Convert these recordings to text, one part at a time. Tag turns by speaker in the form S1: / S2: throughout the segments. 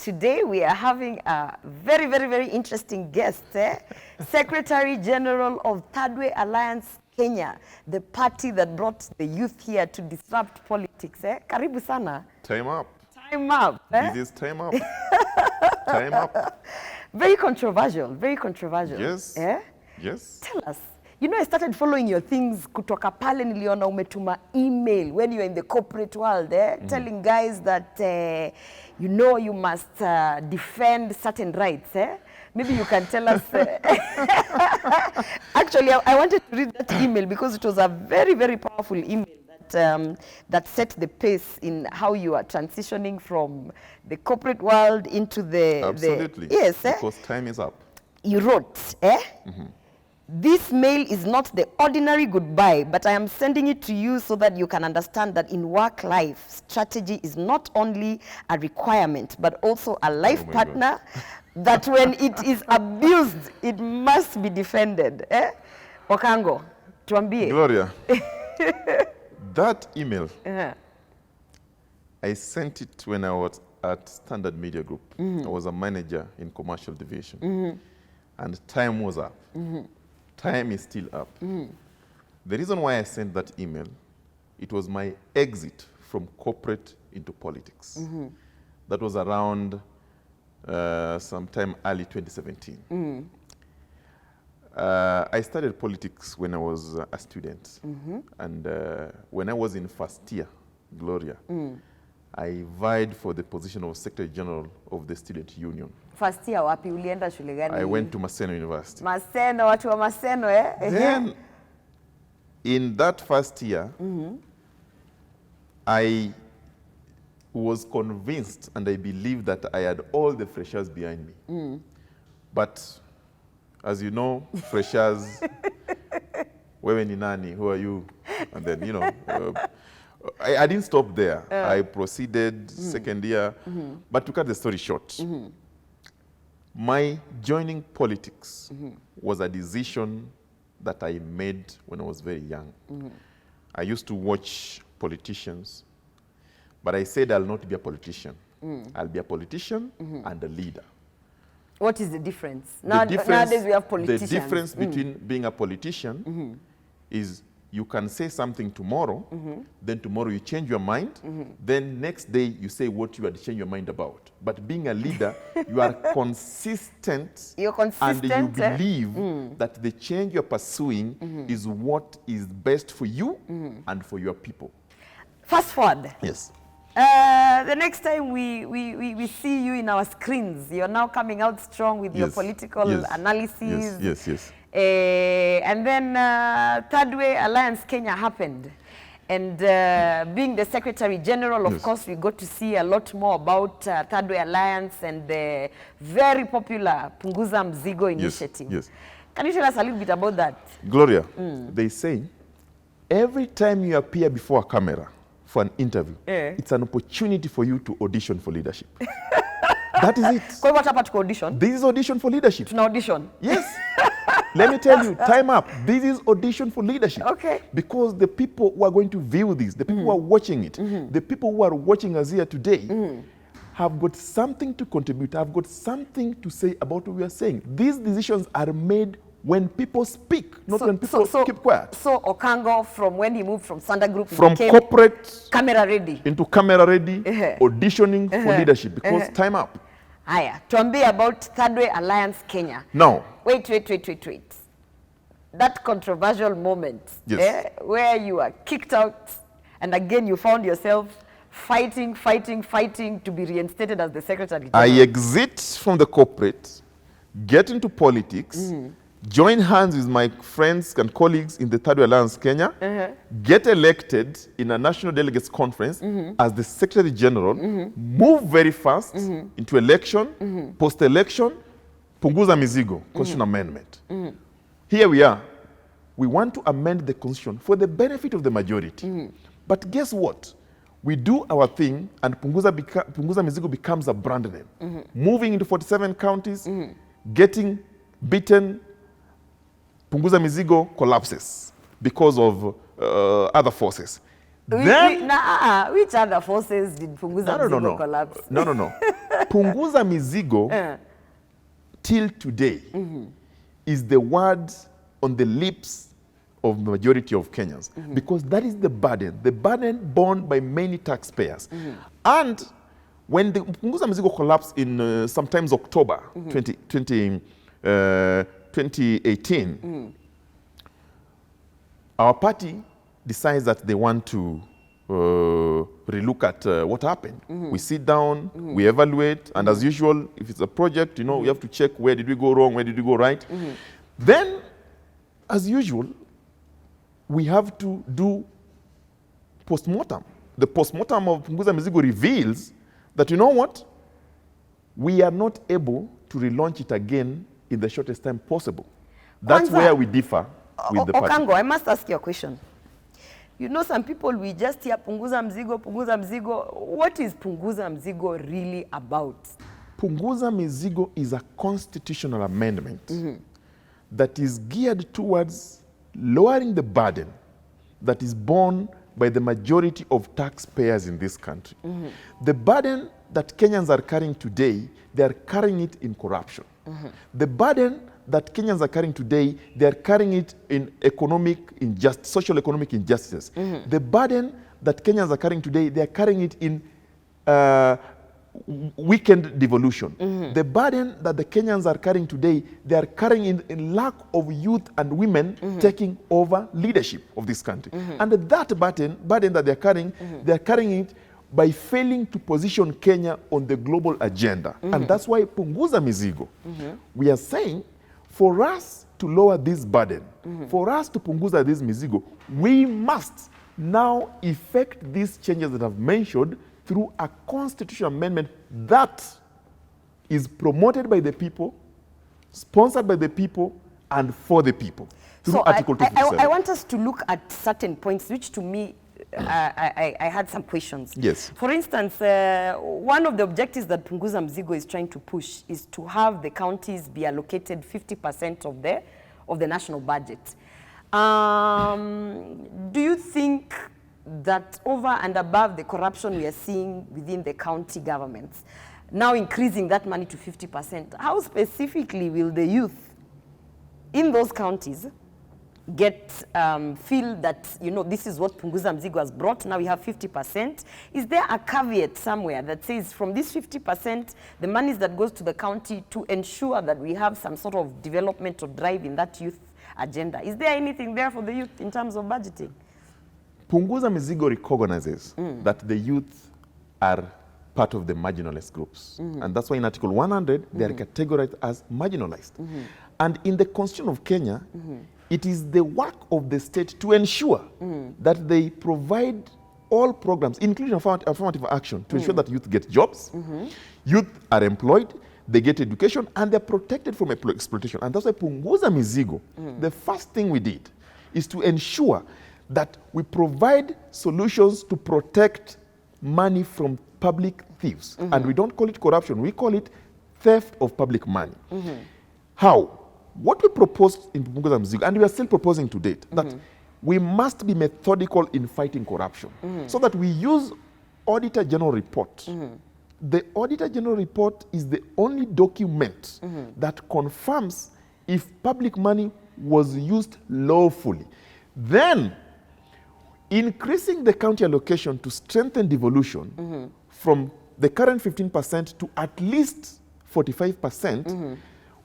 S1: Today we are having a very, very, very interesting guest, Secretary General of Thirdway Alliance Kenya, the party that brought the youth here to disrupt politics. Karibu sana.
S2: Time up.
S1: Time up.
S2: This is time up. Time up.
S1: Very controversial, very controversial.
S2: Yes. Yes.
S1: Tell us. You know, I started following your things kutoka pale niliona umetuma email when you're in the corporate world, telling guys that, you know, you must defend certain rights. Maybe you can tell us. Actually, I wanted to read that email because it was a very, very powerful email that set the pace in how you are transitioning from the corporate world into the...
S2: Absolutely.
S1: Yes.
S2: Because time is up.
S1: You wrote, This mail is not the ordinary goodbye, but I am sending it to you so that you can understand that in work life, strategy is not only a requirement, but also a life partner that when it is abused, it must be defended. Okango, tuambie.
S2: Gloria, that email, I sent it when I was at Standard Media Group. I was a manager in commercial division, and time was up. Time is still up. The reason why I sent that email, it was my exit from corporate into politics. That was around sometime early 2017. I started politics when I was a student. And when I was in first year, Gloria, I vied for the position of Secretary General of the Student Union.
S1: First year wapi ulienda shule gani?
S2: I went to Maseno University.
S1: Maseno, watu wa Maseno,
S2: Then, in that first year, I was convinced and I believed that I had all the freshers behind me. But, as you know, freshers, wewe ni nani, who are you? And then, you know, I didn't stop there. I proceeded second year. But to cut the story short, my joining politics was a decision that I made when I was very young. I used to watch politicians, but I said I'll not be a politician. I'll be a politician and a leader.
S1: What is the difference? Nowadays we have politicians.
S2: The difference between being a politician is you can say something tomorrow, then tomorrow you change your mind, then next day you say what you had changed your mind about. But being a leader, you are consistent,
S1: You're consistent
S2: and you believe that the change you're pursuing is what is best for you and for your people.
S1: Fast forward.
S2: Yes.
S1: The next time we see you in our screens, you're now coming out strong with your political analysis.
S2: Yes.
S1: And then Thirdway Alliance Kenya happened. And being the Secretary General, of course, we got to see a lot more about Thirdway Alliance and the very popular Punguza Mzigo initiative.
S2: Yes.
S1: Can you tell us a little bit about that?
S2: Gloria, they say every time you appear before a camera for an interview, it's an opportunity for you to audition for leadership. That is it.
S1: Kwa what happened to audition?
S2: This is audition for leadership.
S1: To audition?
S2: Yes. Let me tell you, time up. This is audition for leadership.
S1: Okay.
S2: Because the people who are going to view this, the people who are watching it, the people who are watching us here today, have got something to contribute, have got something to say about what we are saying. These decisions are made when people speak, not when people keep quiet.
S1: So Okango, from when he moved from Standard Group,
S2: from corporate
S1: camera ready
S2: into camera ready, auditioning for leadership, because time up.
S1: Aya, tuambie about Thirdway Alliance Kenya.
S2: Now.
S1: Wait. That controversial moment where you are kicked out and again you found yourself fighting to be reinstated as the Secretary General.
S2: I exit from the corporate, get into politics, join hands with my friends and colleagues in the Thirdway Alliance Kenya, get elected in a national delegates conference as the Secretary General, move very fast into election, post-election, Punguza Mizigo, Constitution Amendment. Here we are. We want to amend the Constitution for the benefit of the majority. But guess what? We do our thing and Punguza Mizigo becomes a brand name. Moving into 47 counties, getting beaten, Punguza Mizigo collapses because of other forces.
S1: Which other forces did Punguza Mizigo collapse?
S2: No. Punguza mizigo till today is the word on the lips of the majority of Kenyans, because that is the burden borne by many taxpayers. And when the Punguza Mizigo collapsed in sometimes October 2018, our party decides that they want to relook at what happened. We sit down, we evaluate, and as usual, if it's a project, you know, we have to check where did we go wrong, where did we go right. Then, as usual, we have to do postmortem. The postmortem of Punguza Mizigo reveals that, you know what, we are not able to relaunch it again in the shortest time possible. That's
S1: Kwanza,
S2: where we differ with the party.
S1: Okango, I must ask you a question. You know, some people, we just hear Punguza Mzigo, Punguza Mzigo. What is Punguza Mzigo really about?
S2: Punguza Mizigo is a constitutional amendment that is geared towards lowering the burden that is borne by the majority of taxpayers in this country. The burden that Kenyans are carrying today, they are carrying it in corruption. The burden that Kenyans are carrying today, they are carrying it in social economic injustices. The burden that Kenyans are carrying today, they are carrying it in weakened devolution. The burden that the Kenyans are carrying today, they are carrying in lack of youth and women taking over leadership of this country. And that burden that they are carrying it by failing to position Kenya on the global agenda. And that's why Punguza Mizigo, we are saying, for us to lower this burden, for us to punguza this mizigo, we must now effect these changes that I've mentioned through a constitutional amendment that is promoted by the people, sponsored by the people, and for the people.
S1: So
S2: Article 257.
S1: I want us to look at certain points, which to me, I had some questions.
S2: Yes.
S1: For instance, one of the objectives that Punguza Mzigo is trying to push is to have the counties be allocated 50% of the national budget. Do you think that over and above the corruption we are seeing within the county governments, now increasing that money to 50%, how specifically will the youth in those counties feel that, you know, this is what Punguza Mzigo has brought, now we have 50%? Is there a caveat somewhere that says from this 50%, the monies that goes to the county to ensure that we have some sort of development or drive in that youth agenda? Is there anything there for the youth in terms of budgeting?
S2: Punguza Mizigo recognizes that the youth are part of the marginalized groups. And that's why in Article 100, they are categorized as marginalized. And in the Constitution of Kenya, it is the work of the state to ensure that they provide all programs, including affirmative action, to ensure that youth get jobs, youth are employed, they get education, and they're protected from exploitation. And that's why Punguza Mizigo, the first thing we did is to ensure that we provide solutions to protect money from public thieves. And we don't call it corruption, we call it theft of public money. How? What we proposed in Punguza Mizigo, and we are still proposing to date, that we must be methodical in fighting corruption, so that we use Auditor General Report. The Auditor General Report is the only document that confirms if public money was used lawfully. Then, increasing the county allocation to strengthen devolution from the current 15% to at least 45%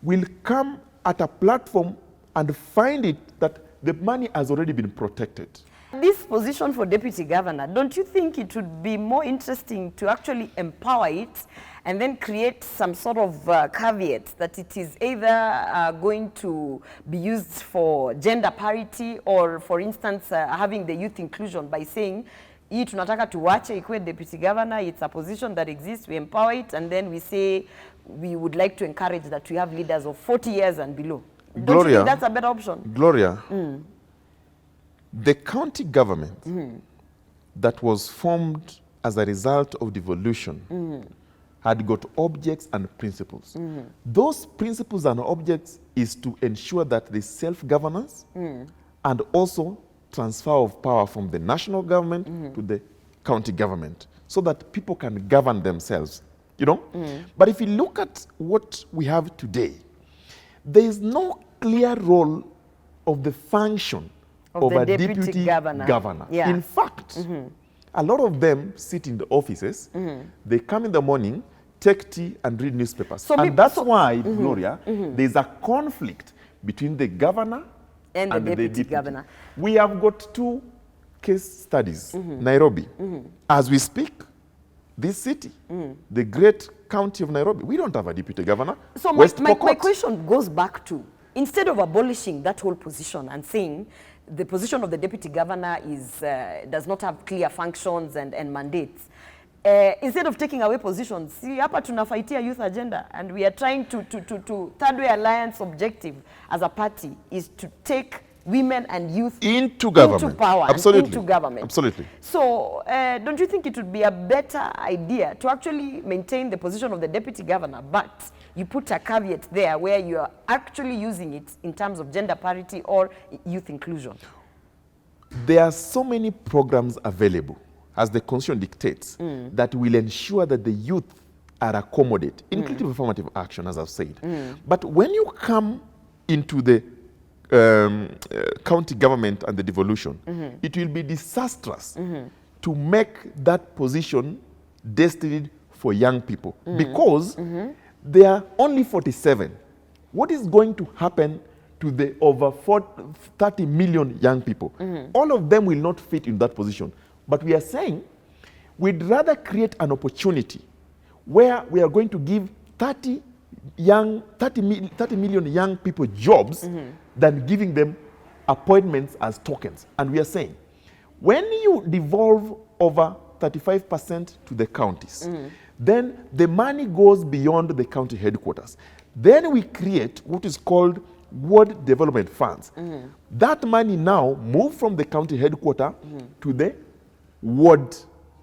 S2: will come at a platform and find it that the money has already been protected.
S1: This position for deputy governor, don't you think it would be more interesting to actually empower it and then create some sort of caveat that it is either going to be used for gender parity or, for instance, having the youth inclusion by saying, hii tunataka tuwache ikuwe deputy governor, it's a position that exists, we empower it, and then we say we would like to encourage that we have leaders of 40 years and below. Don't you think that's a better option?
S2: Gloria, the county government that was formed as a result of devolution had got objects and principles. Those principles and objects is to ensure that the self-governance and also transfer of power from the national government to the county government so that people can govern themselves you know. But if you look at what we have today, there is no clear role of the function of
S1: the
S2: a
S1: deputy governor. Yeah.
S2: In fact, a lot of them sit in the offices, they come in the morning, take tea and read newspapers. And that's why, Gloria, there's a conflict between the governor
S1: and the deputy governor.
S2: We have got 2 case studies. Nairobi, as we speak, this city, the great county of Nairobi, we don't have a deputy governor.
S1: So my question goes back to, instead of abolishing that whole position and saying the position of the deputy governor is does not have clear functions and mandates, instead of taking away positions, see, hapa tunafaitia youth agenda, and we are trying to Thirdway Alliance objective as a party is to take women and youth
S2: into government,
S1: into power,
S2: absolutely,
S1: and into government.
S2: Absolutely.
S1: So, don't you think it would be a better idea to actually maintain the position of the deputy governor, but you put a caveat there where you are actually using it in terms of gender parity or youth inclusion?
S2: There are so many programs available, as the Constitution dictates, that will ensure that the youth are accommodated, including affirmative action, as I've said. But when you come into the county government and the devolution, it will be disastrous to make that position destined for young people, because there are only 47. What is going to happen to the over 30 million young people? All of them will not fit in that position. But we are saying we'd rather create an opportunity where we are going to give 30 million young people jobs than giving them appointments as tokens. And we are saying, when you devolve over 35% to the counties, then the money goes beyond the county headquarters. Then we create what is called ward development funds. That money now moves from the county headquarters to the ward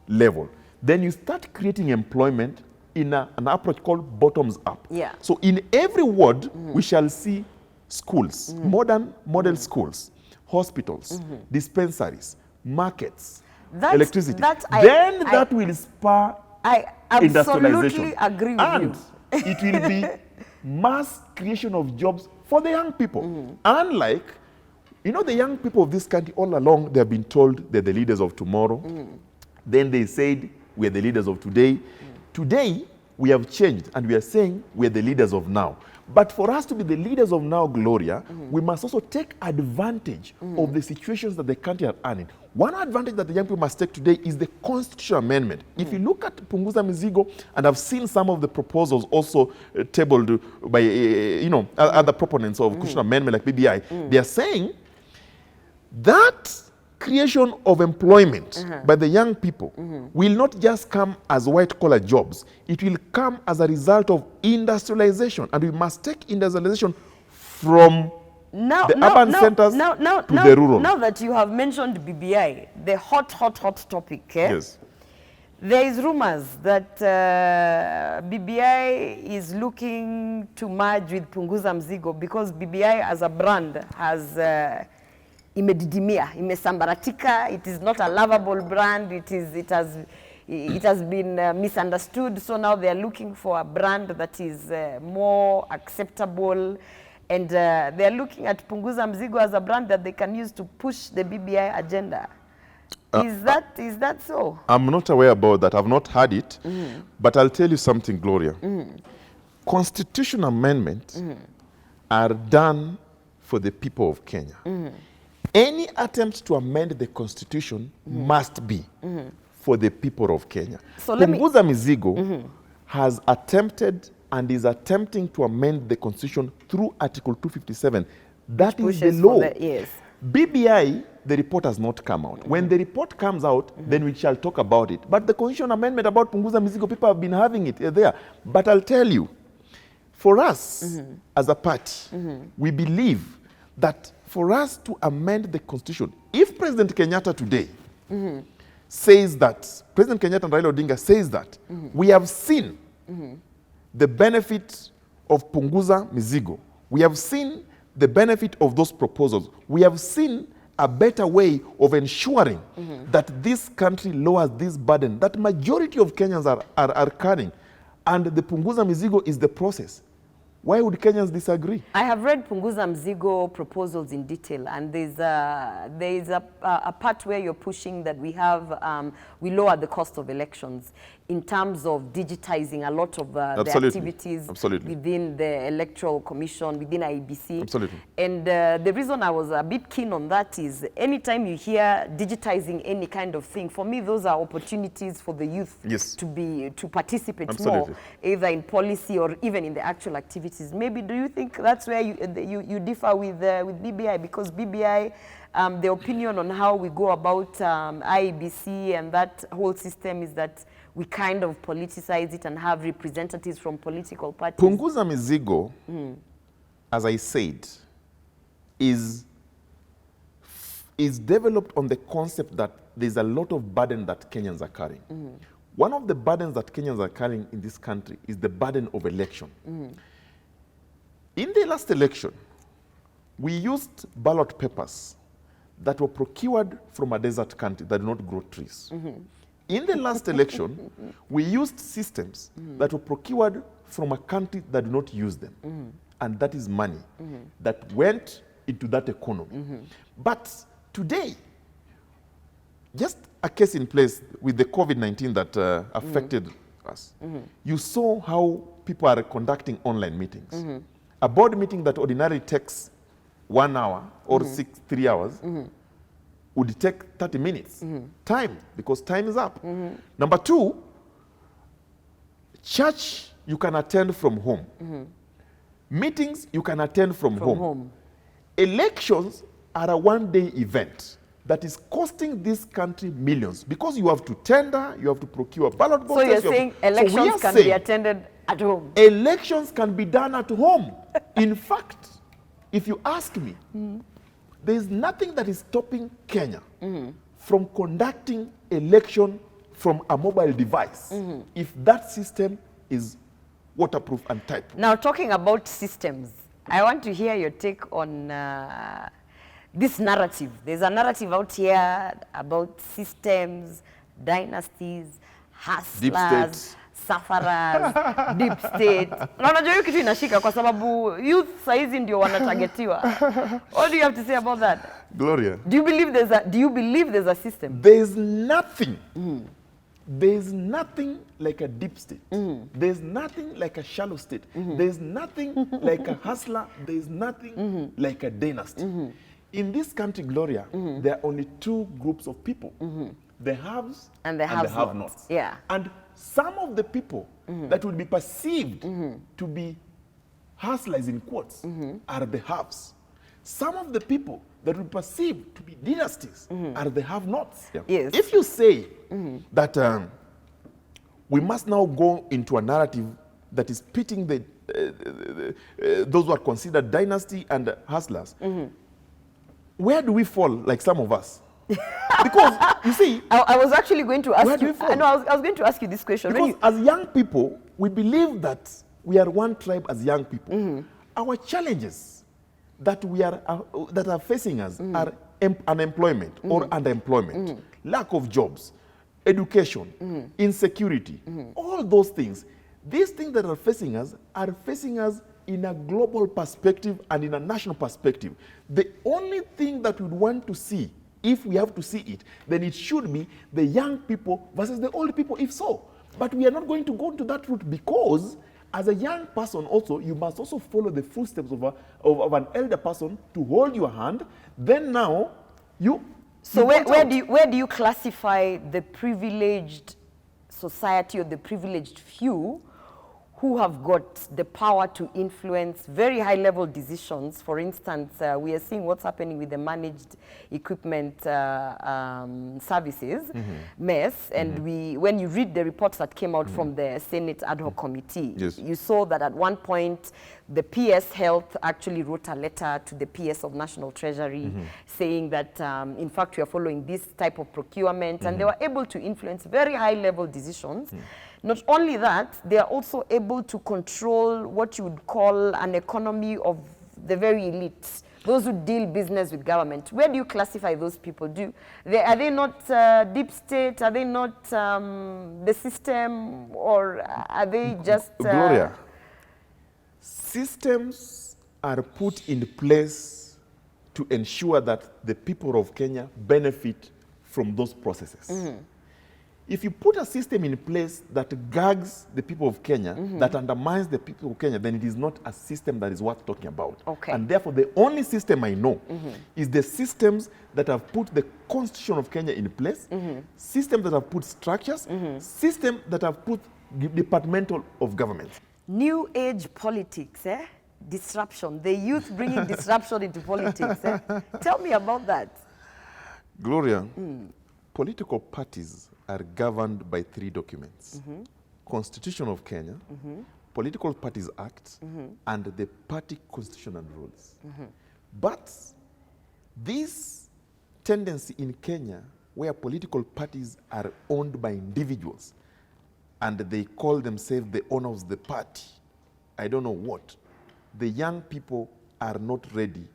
S2: level. Then you start creating employment in an approach called bottoms up.
S1: Yeah.
S2: So in every ward, we shall see schools, model schools, hospitals, dispensaries, markets, electricity. That will spur
S1: I
S2: industrialization.
S1: absolutely agree with
S2: and it will be mass creation of jobs for the young people. Unlike, the young people of this country all along, they have been told they're the leaders of tomorrow. Then they said, we're the leaders of today. Today, we have changed and we are saying we're the leaders of now. But for us to be the leaders of now, Gloria, we must also take advantage of the situations that the country are in. One advantage that the young people must take today is the constitutional amendment. If you look at Punguza Mizigo, and I've seen some of the proposals also tabled by other proponents of constitutional amendment like BBI, they are saying that creation of employment by the young people will not just come as white-collar jobs. It will come as a result of industrialization. And we must take industrialization from the urban centers to the rural.
S1: Now that you have mentioned BBI, the hot topic,
S2: Yes.
S1: There is rumors that BBI is looking to merge with Punguza Mzigo because BBI as a brand has imedidimia, imesambaratika. It is not a lovable brand. It has been misunderstood. So now they are looking for a brand that is more acceptable, and they are looking at Punguza Mzigo as a brand that they can use to push the BBI agenda. Is that so?
S2: I'm not aware about that. I've not heard it. But I'll tell you something, Gloria. Constitutional amendments are done for the people of Kenya. Any attempt to amend the constitution must be for the people of Kenya. So Punguza Mizigo has attempted and is attempting to amend the constitution through Article 257. That is the law. BBI, the report has not come out. When the report comes out, then we shall talk about it. But the constitutional amendment about Punguza Mizigo, people have been having it there. But I'll tell you, for us as a party, we believe that for us to amend the constitution, if President Kenyatta today says that, President Kenyatta and Raila Odinga says that, we have seen the benefit of Punguza Mizigo. We have seen the benefit of those proposals. We have seen a better way of ensuring that this country lowers this burden that majority of Kenyans are carrying. and the Punguza Mizigo is the process. Why would Kenyans disagree?
S1: I have read Punguza Mzigo proposals in detail, and there's a part where you're pushing that we lower the cost of elections in terms of digitizing a lot of the activities within the Electoral Commission, within IEBC.
S2: Absolutely.
S1: And the reason I was a bit keen on that is anytime you hear digitizing any kind of thing, for me those are opportunities for the youth to participate more, either in policy or even in the actual activities. Maybe do you think that's where you differ with BBI? Because BBI, the opinion on how we go about IEBC and that whole system is that we kind of politicize it and have representatives from political parties.
S2: Punguza Mizigo, as I said, is developed on the concept that there's a lot of burden that Kenyans are carrying. One of the burdens that Kenyans are carrying in this country is the burden of election. In the last election, we used ballot papers that were procured from a desert country that do not grow trees. In the last election, we used systems that were procured from a country that do not use them. And that is money that went into that economy. But today, just a case in place with the COVID-19 that affected us, you saw how people are conducting online meetings. A board meeting that ordinarily takes 1 hour or 3 hours would take 30 minutes. Time, because time is up. Number two, church you can attend from home. Meetings you can attend from home. Elections are a one-day event that is costing this country millions because you have to tender, you have to procure ballot boxes.
S1: So you're saying elections can be attended at home?
S2: Elections can be done at home. In fact, if you ask me, there is nothing that is stopping Kenya from conducting election from a mobile device if that system is waterproof and type.
S1: Now, talking about systems, I want to hear your take on this narrative. There's a narrative out here about systems, dynasties, hustlers, safaras, deep state. Na unajua hiyo kitu inashika kwa sababu youth saizi ndio wanatagetiwa. What do you have to say about that?
S2: Gloria.
S1: Do you believe there's a system?
S2: There's nothing. There's nothing like a deep state. There's nothing like a shallow state. There's nothing like a hustler. There's nothing like a dynasty. In this country, Gloria, there are only two groups of people. The haves and the have-nots.
S1: Yeah.
S2: And some of the people that would be perceived to be hustlers in quotes are the haves. Some of the people that would be perceived to be dynasties are the have-nots. Yeah.
S1: Yes.
S2: If you say that we must now go into a narrative that is pitting those who are considered dynasty and hustlers, where do we fall, like some of us? Because, you see...
S1: I was actually going to ask
S2: where do
S1: you...
S2: we fall?
S1: No, I was going to ask you this question.
S2: Because as young people, we believe that we are one tribe as young people. Our challenges that are facing us are unemployment or underemployment, lack of jobs, education, insecurity, all those things. These things that are facing us in a global perspective and in a national perspective. The only thing that we'd want to see, if we have to see it, then it should be the young people versus the old people, if so. But we are not going to go into that route because as a young person also, you must also follow the footsteps of an elder person to hold your hand. Then now,
S1: So where do you classify the privileged society or the privileged few who have got the power to influence very high-level decisions? For instance, we are seeing what's happening with the managed equipment services, MES, and when you read the reports that came out from the Senate Ad Hoc Committee, you saw that at one point, the PS Health actually wrote a letter to the PS of National Treasury saying that, in fact, we are following this type of procurement, and they were able to influence very high-level decisions. Not only that, they are also able to control what you would call an economy of the very elite, those who deal business with government. Where do you classify those people? Are they not deep state? Are they not the system? Or are they just...
S2: Gloria, systems are put in place to ensure that the people of Kenya benefit from those processes. If you put a system in place that gags the people of Kenya, that undermines the people of Kenya, then it is not a system that is worth talking about.
S1: Okay.
S2: And therefore, the only system I know is the systems that have put the Constitution of Kenya in place, systems that have put structures, systems that have put departmental of government.
S1: New age politics, disruption. The youth bringing disruption into politics. Tell me about that.
S2: Gloria, political parties are governed by 3 documents. Constitution of Kenya, Political Parties Act, and the Party Constitution and Rules. But this tendency in Kenya, where political parties are owned by individuals, and they call themselves the owners of the party, I don't know what, the young people are not ready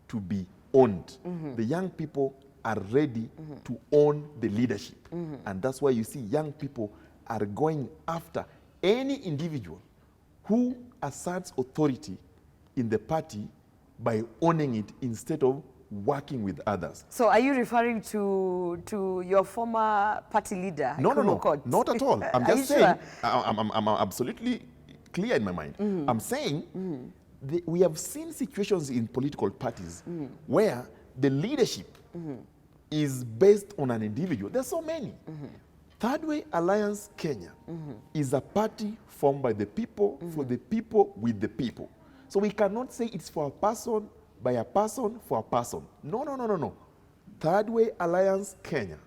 S2: to be owned. The young people are ready to own the leadership. And that's why you see young people are going after any individual who asserts authority in the party by owning it instead of working with others.
S1: So are you referring to your former party leader?
S2: No, not at all. I'm just saying, I'm absolutely clear in my mind. I'm saying we have seen situations in political parties where the leadership is based on an individual. There's so many. Thirdway Alliance Kenya is a party formed by the people, for the people, with the people. So we cannot say it's for a person, by a person, for a person. No. Thirdway Alliance Kenya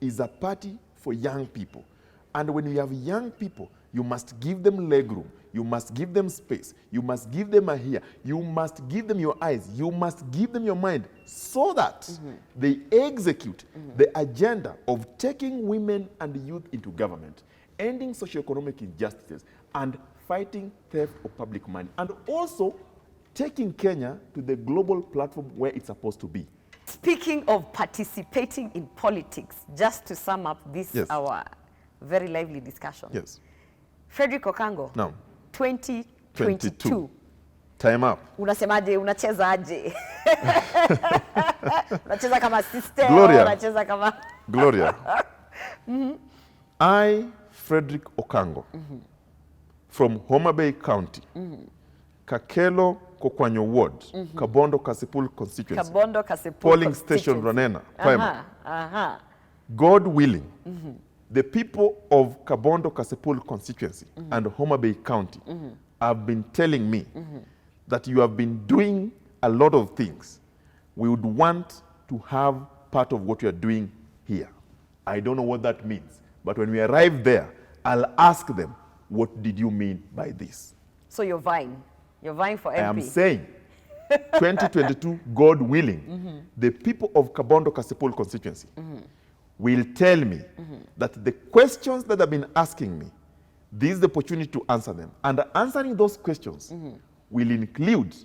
S2: is a party for young people. And when you have young people, you must give them legroom. You must give them space. You must give them a ear. You must give them your eyes. You must give them your mind so that they execute the agenda of taking women and youth into government, ending socioeconomic injustices, and fighting theft of public money, and also taking Kenya to the global platform where it's supposed to be.
S1: Speaking of participating in politics, just to sum up this, our very lively discussion.
S2: Yes.
S1: Fredrick Okango.
S2: Now.
S1: 2022.
S2: Time up.
S1: Unasemaje, unachezaje? Unacheza kama sister,
S2: Gloria.
S1: unacheza kama...
S2: Gloria. I, Fredrick Okango, from Homa Bay County, Kakelo Kokwanyo Ward, Kabondo Kasipul constituency,
S1: Kabondo Kasipul
S2: polling station Ronena, primary. God willing, the people of Kabondo Kasipul constituency and Homa Bay County have been telling me that you have been doing a lot of things. We would want to have part of what you are doing here. I don't know what that means, but when we arrive there, I'll ask them, what did you mean by this?
S1: So you're vying for MP.
S2: I am saying, 2022, God willing, the people of Kabondo Kasipul constituency will tell me that the questions that have been asking me, this is the opportunity to answer them. And answering those questions will include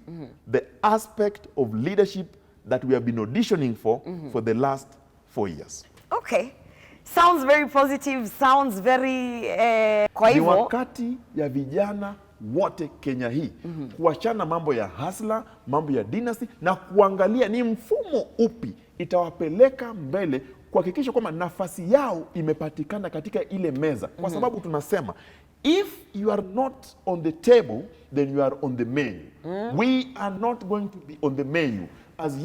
S2: the aspect of leadership that we have been auditioning for the last 4 years.
S1: Okay. Sounds very positive, sounds very kwa
S2: Ni
S1: hivyo
S2: wakati ya vijana wote Kenya hii kuachana mambo ya hustler, mambo ya dynasty na kuangalia ni mfumo upi itawapeleka mbele kuhakikisha kwamba nafasi yao imepatikana katika ile meza. Kwa sababu tunasema if you are not on the table, then you are on the menu. We are not going to be on the menu. As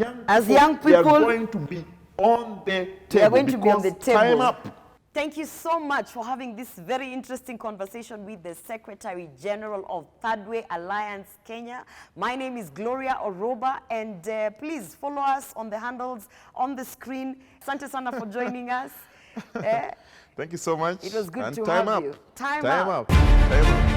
S2: young people, we are going to be on the table.
S1: We are going to be on the table.
S2: Time up.
S1: Thank you so much for having this very interesting conversation with the Secretary General of Thirdway Alliance Kenya. My name is Gloria Orwoba, and please follow us on the handles on the screen. Asante sana for joining us.
S2: Thank you so much.
S1: It was good
S2: and
S1: to
S2: time
S1: have
S2: up.
S1: you. Time
S2: up.
S1: up.
S2: Time up.